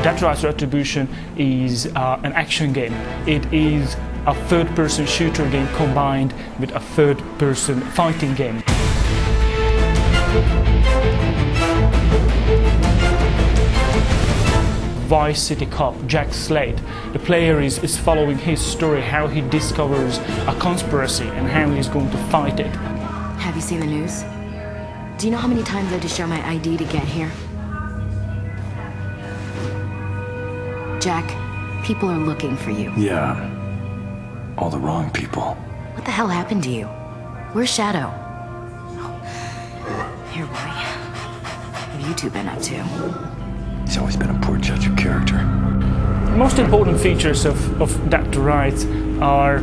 Dead to Rights Retribution is an action game. It is a third-person shooter game combined with a third-person fighting game. Vice City cop Jack Slade. The player is following his story, how he discovers a conspiracy and how he's going to fight it. Have you seen the news? Do you know how many times I had to show my ID to get here? Jack, people are looking for you. Yeah. All the wrong people. What the hell happened to you? Where's Shadow? Here, boy. What have you two been up to? He's always been a poor judge of character. The most important features of Dead to Rights are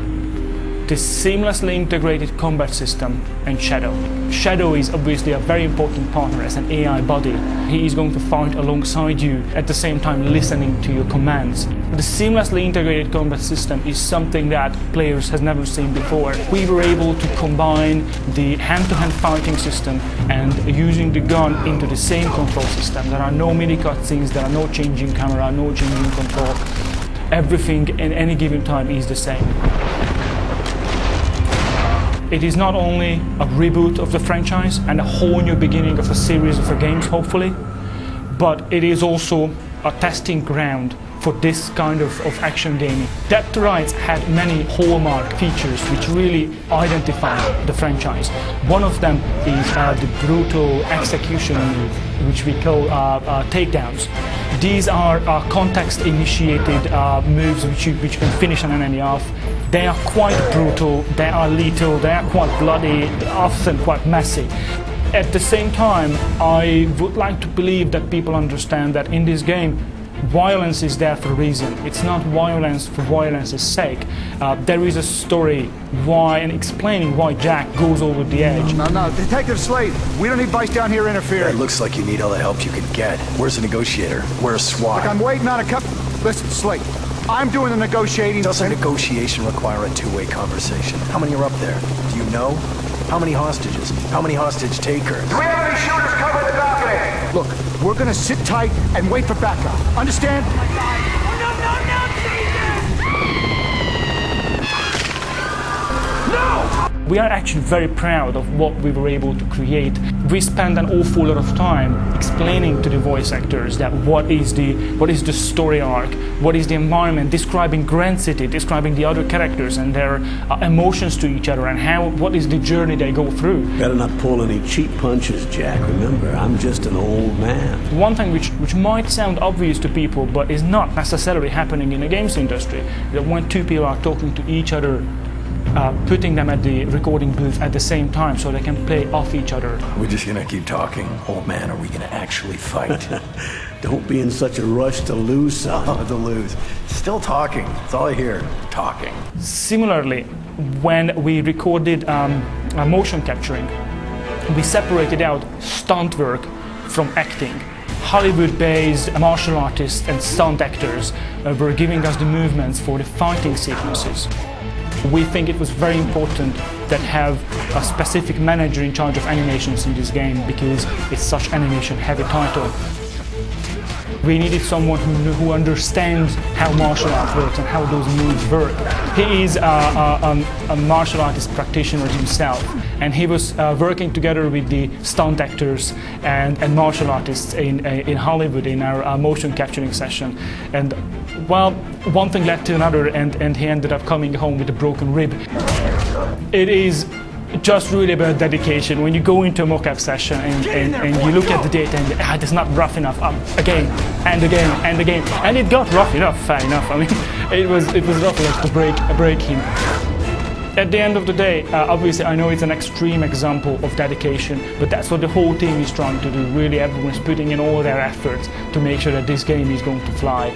the seamlessly integrated combat system and Shadow. Shadow is obviously a very important partner as an AI body. He is going to fight alongside you, at the same time listening to your commands. The seamlessly integrated combat system is something that players have never seen before. We were able to combine the hand-to-hand fighting system and using the gun into the same control system. There are no mini cutscenes, there are no changing camera, no changing control. Everything in any given time is the same. It is not only a reboot of the franchise and a whole new beginning of a series of games, hopefully, but it is also a testing ground for this kind of action gaming. Dead to Rights had many hallmark features which really identify the franchise. One of them is the brutal execution move, which we call takedowns. These are context-initiated moves which you can finish an enemy off. They are quite brutal, they are lethal, they are quite bloody, often quite messy. At the same time, I would like to believe that people understand that in this game, violence is there for a reason. It's not violence for violence's sake. There is a story why and explaining why Jack goes over the edge. No, Detective Slade, we don't need Vice down here interfering. It looks like you need all the help you can get. Where's the negotiator? Where's SWAT? Look, I'm waiting on a cup. Listen, Slade, I'm doing the negotiating. Doesn't negotiation require a two-way conversation? How many are up there? Do you know? How many hostages? How many hostage takers? Do we have any shooters covering the balcony? Look, we're gonna sit tight and wait for backup. Understand? Oh my God. Oh, no, We are actually very proud of what we were able to create. We spent an awful lot of time explaining to the voice actors that what is the story arc, what is the environment, describing Grand City, describing the other characters and their emotions to each other, and what is the journey they go through. Better not pull any cheap punches, Jack. Remember, I'm just an old man. One thing which might sound obvious to people, but is not necessarily happening in the games industry, that when two people are talking to each other, putting them at the recording booth at the same time so they can play off each other. We're just gonna keep talking. Old man, are we gonna actually fight? Don't be in such a rush to lose, son. Oh, to lose. Still talking. That's all I hear. Talking. Similarly, when we recorded motion capturing, we separated out stunt work from acting. Hollywood-based martial artists and stunt actors were giving us the movements for the fighting sequences. We think it was very important that have a specific manager in charge of animations in this game because it's such animation-heavy title. We needed someone who understands how martial art works and how those moves work. He is a martial artist practitioner himself, and he was working together with the stunt actors and martial artists in Hollywood in our motion capturing session. And well, one thing led to another, and he ended up coming home with a broken rib. It is just really about dedication. When you go into a mock-up session and you look at the data and it's not rough enough, again and again and again, and it got rough enough, fair enough. I mean, it was rough enough to break him. At the end of the day, obviously I know it's an extreme example of dedication, but that's what the whole team is trying to do. Really, everyone's putting in all their efforts to make sure that this game is going to fly.